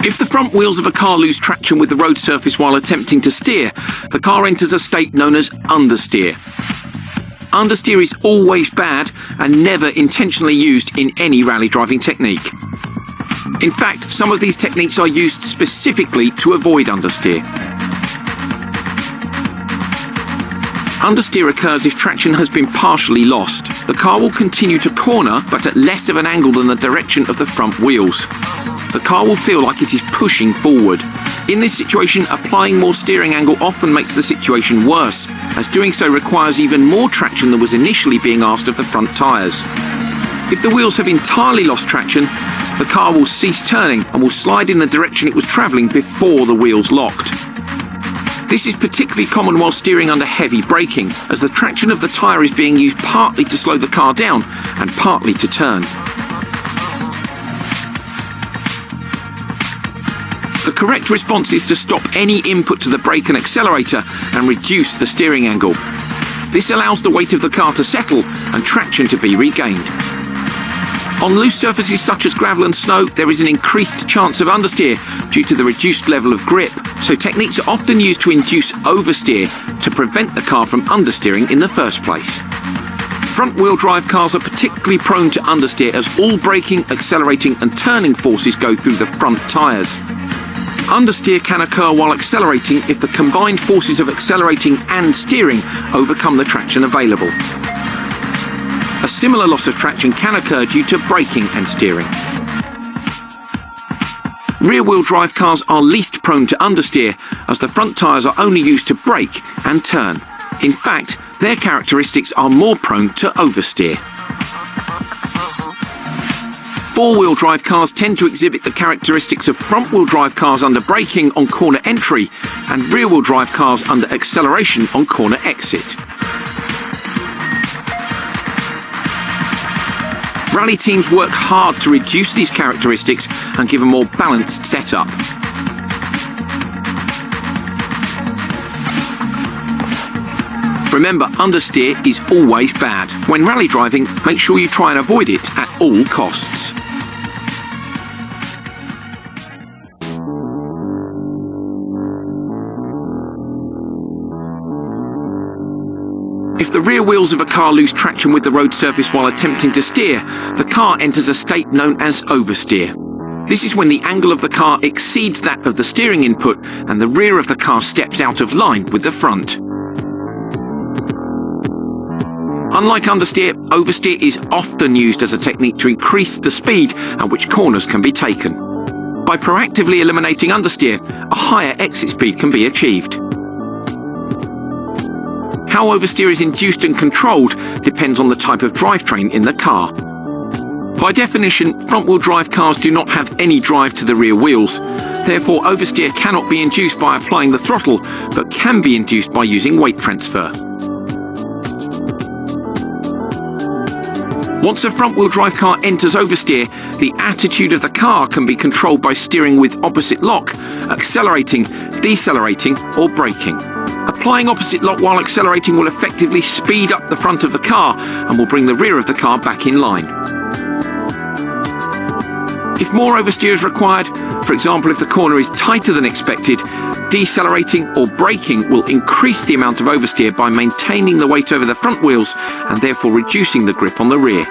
If the front wheels of a car lose traction with the road surface while attempting to steer, the car enters a state known as understeer. Understeer is always bad and never intentionally used in any rally driving technique. In fact, some of these techniques are used specifically to avoid understeer. Understeer occurs if traction has been partially lost. The car will continue to corner, but at less of an angle than the direction of the front wheels. The car will feel like it is pushing forward. In this situation, applying more steering angle often makes the situation worse, as doing so requires even more traction than was initially being asked of the front tyres. If the wheels have entirely lost traction, the car will cease turning and will slide in the direction it was travelling before the wheels locked. This is particularly common while steering under heavy braking, as the traction of the tyre is being used partly to slow the car down and partly to turn. The correct response is to stop any input to the brake and accelerator and reduce the steering angle. This allows the weight of the car to settle and traction to be regained. On loose surfaces such as gravel and snow, there is an increased chance of understeer due to the reduced level of grip, so techniques are often used to induce oversteer to prevent the car from understeering in the first place. Front-wheel drive cars are particularly prone to understeer as all braking, accelerating and turning forces go through the front tyres. Understeer can occur while accelerating if the combined forces of accelerating and steering overcome the traction available. A similar loss of traction can occur due to braking and steering. Rear-wheel drive cars are least prone to understeer, as the front tyres are only used to brake and turn. In fact, their characteristics are more prone to oversteer. Four-wheel drive cars tend to exhibit the characteristics of front-wheel drive cars under braking on corner entry and rear-wheel drive cars under acceleration on corner exit. Rally teams work hard to reduce these characteristics and give a more balanced setup. Remember, understeer is always bad. When rally driving, make sure you try and avoid it at all costs. If the rear wheels of a car lose traction with the road surface while attempting to steer, the car enters a state known as oversteer. This is when the angle of the car exceeds that of the steering input and the rear of the car steps out of line with the front. Unlike understeer, oversteer is often used as a technique to increase the speed at which corners can be taken. By proactively eliminating understeer, a higher exit speed can be achieved. How oversteer is induced and controlled depends on the type of drivetrain in the car. By definition, front-wheel drive cars do not have any drive to the rear wheels. Therefore, oversteer cannot be induced by applying the throttle, but can be induced by using weight transfer. Once a front-wheel drive car enters oversteer, the attitude of the car can be controlled by steering with opposite lock, accelerating, decelerating, or braking. Applying opposite lock while accelerating will effectively speed up the front of the car and will bring the rear of the car back in line. If more oversteer is required, for example if the corner is tighter than expected, decelerating or braking will increase the amount of oversteer by maintaining the weight over the front wheels and therefore reducing the grip on the rear.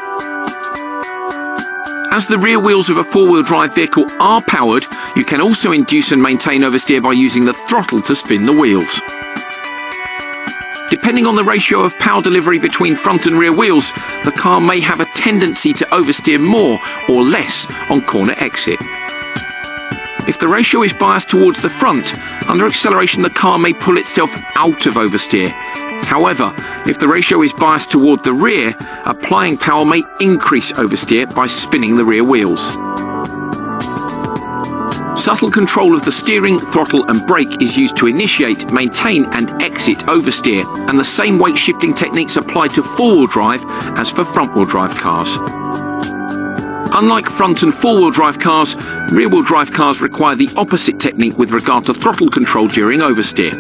As the rear wheels of a four-wheel drive vehicle are powered, you can also induce and maintain oversteer by using the throttle to spin the wheels. Depending on the ratio of power delivery between front and rear wheels, the car may have a tendency to oversteer more or less on corner exit. If the ratio is biased towards the front, under acceleration the car may pull itself out of oversteer. However, if the ratio is biased toward the rear, applying power may increase oversteer by spinning the rear wheels. Subtle control of the steering, throttle and brake is used to initiate, maintain and exit oversteer, and the same weight shifting techniques apply to four-wheel drive as for front-wheel drive cars. Unlike front and four-wheel drive cars, rear-wheel drive cars require the opposite technique with regard to throttle control during oversteer.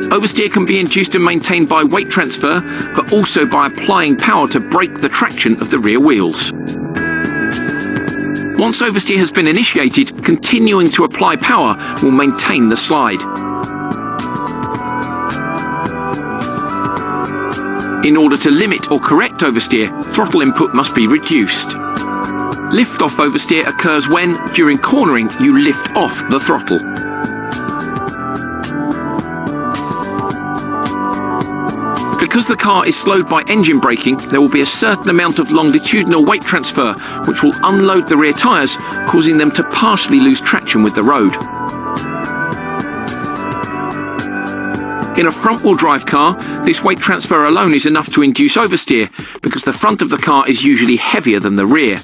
Oversteer can be induced and maintained by weight transfer, but also by applying power to break the traction of the rear wheels. Once oversteer has been initiated, continuing to apply power will maintain the slide. In order to limit or correct oversteer, throttle input must be reduced. Lift-off oversteer occurs when, during cornering, you lift off the throttle. Because the car is slowed by engine braking, there will be a certain amount of longitudinal weight transfer, which will unload the rear tyres, causing them to partially lose traction with the road. In a front-wheel drive car, this weight transfer alone is enough to induce oversteer, because the front of the car is usually heavier than the rear.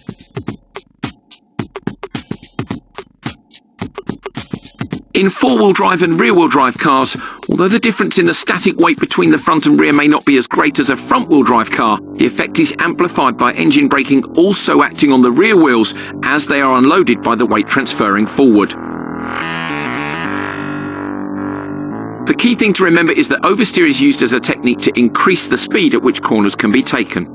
In four-wheel drive and rear-wheel drive cars, although the difference in the static weight between the front and rear may not be as great as a front-wheel drive car, the effect is amplified by engine braking also acting on the rear wheels as they are unloaded by the weight transferring forward. The key thing to remember is that oversteer is used as a technique to increase the speed at which corners can be taken.